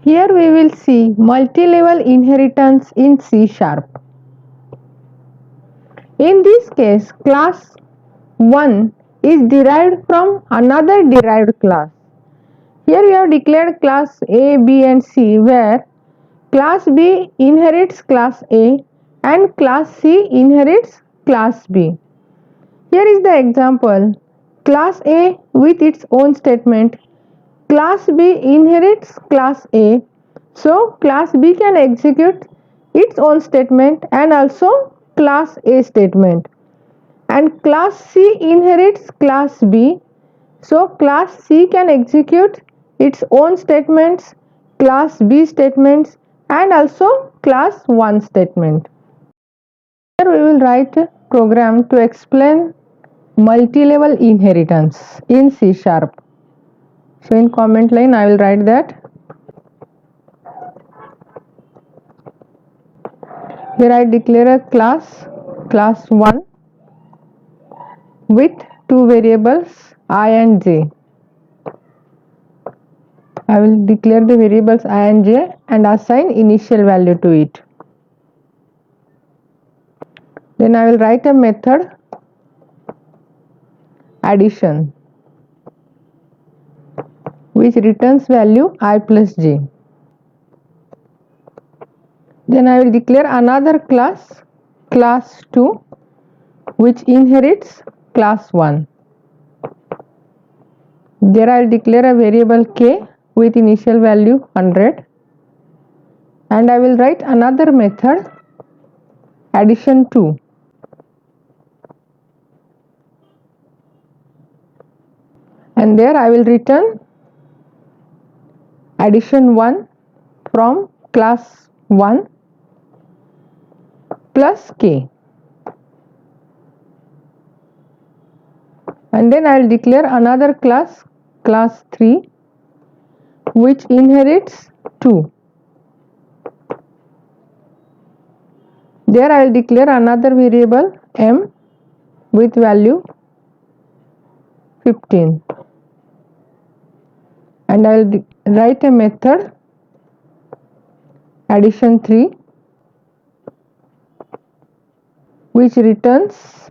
Here we will see multi-level inheritance in C#. In this case, class 1 is derived from another derived class. Here we have declared class A, B and C, where class B inherits class A and class C inherits class B. Here is the example. Class A with its own statement, class B inherits class A, so class B can execute its own statement and also class A statement, and class C inherits class B, so class C can execute its own statements, class B statements and also class 1 statement. Here we will write a program to explain multi-level inheritance in C#. So in comment line I will write that. Here I declare a class 1 with two variables I and j. I will declare the variables I and j and assign initial value to it. Then I will write a method addition which returns value I plus j. Then I will declare another class 2 which inherits class 1. There I will declare a variable k with initial value 100 and I will write another method addition 2. And there I will return addition 1 from class 1 plus k. And then I will declare another class 3 which inherits 2. There I will declare another variable m with value 15 and I will write a method addition 3 which returns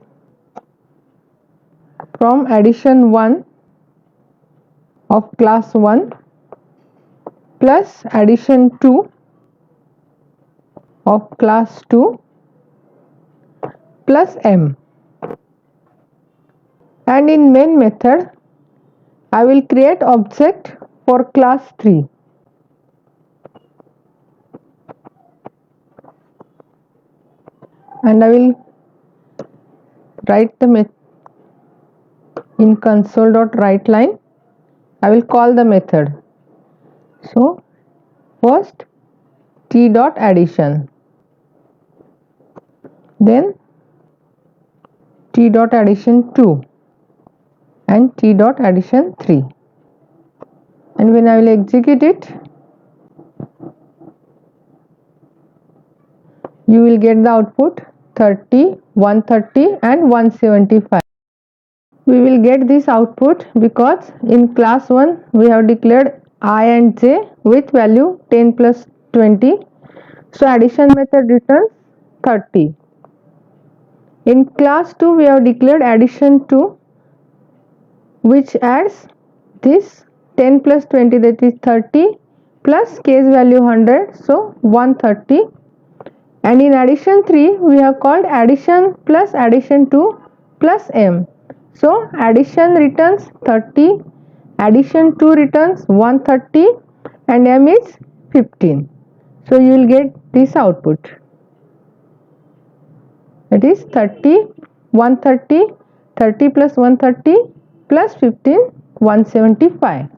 from addition 1 of class 1 plus addition 2 of class 2 plus m. And in main method I will create object for class 3. And I will write the method in console.writeLine. I will call the method. So first t.addition, then t.addition 2 and t.addition 3, and when I will execute it you will get the output 30, 130 and 175. We will get this output because in class 1 we have declared I and j with value 10 plus 20, so addition method returns 30. In class 2 we have declared addition 2 which adds this 10 plus 20, that is 30 plus k's value 100, so 130. And in addition 3 we have called addition plus addition 2 plus m. So addition returns 30, addition 2 returns 130 and m is 15. So you will get this output, that is 30, 130, 30 plus 130 plus 15, 175.